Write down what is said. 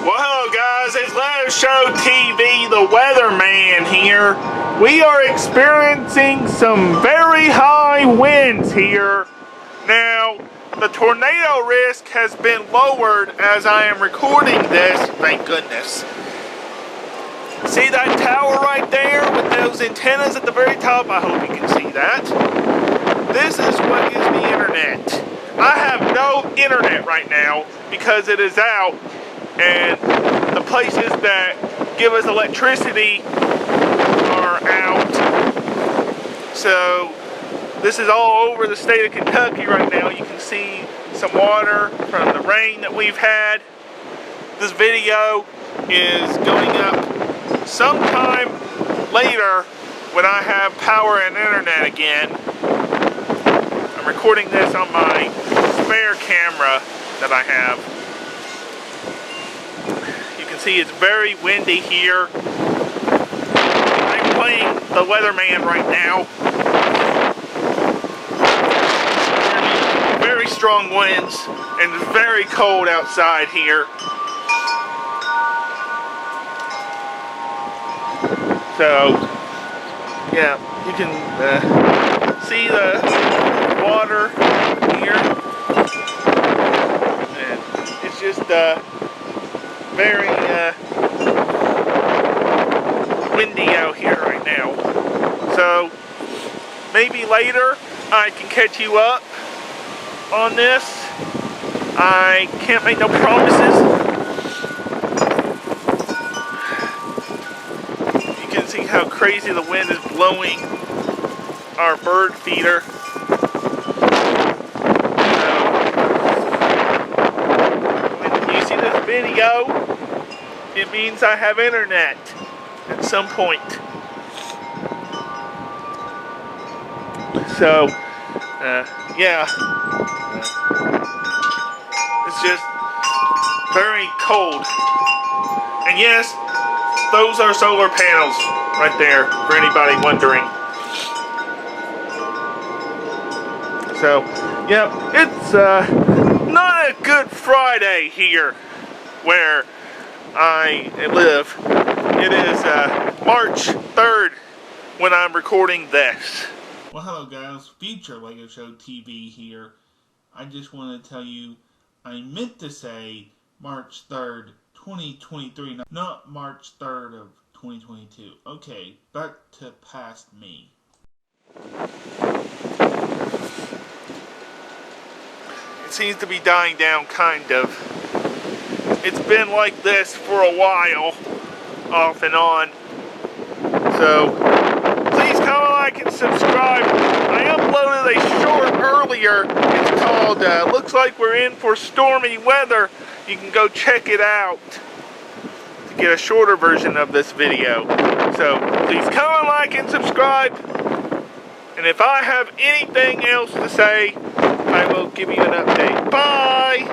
Well, hello guys, it's Legoshowtv, the weatherman here. We are experiencing some very high winds here. Now, the tornado risk has been lowered as I am recording this, thank goodness. See that tower right there with those antennas at the very top? I hope you can see that. This is what gives me internet. I have no internet right now because it is out, and the places that give us electricity are out. So this is all over the state of Kentucky right now. You can see some water from the rain that we've had. This video is going up sometime later when I have power and internet again. I'm recording this on my spare camera that I have. You can see it's very windy here. I'm playing the weatherman right now. Very strong winds and it's very cold outside here. So, yeah, you can see the water here, and it's just very windy out here right now. So, maybe later I can catch you up on this. I can't make no promises. See how crazy the wind is blowing our bird feeder. When you see this video, it means I have internet at some point. So, yeah, it's just very cold. And yes, those are solar panels right there, for anybody wondering. So, yeah, it's not a good Friday here where I live. It is March 3rd when I'm recording this. Well, hello guys, future Legoshowtv here. I just want to tell you, I meant to say March 3rd, 2023, not March 3rd of 2022. Okay, back to past me. It seems to be dying down, kind of. It's been like this for a while, off and on. So, please comment, like, and subscribe. I uploaded a short earlier. It's called, Looks Like We're In for Stormy Weather. You can go check it out to get a shorter version of this video. So please comment, like, and subscribe. And if I have anything else to say, I will give you an update. Bye!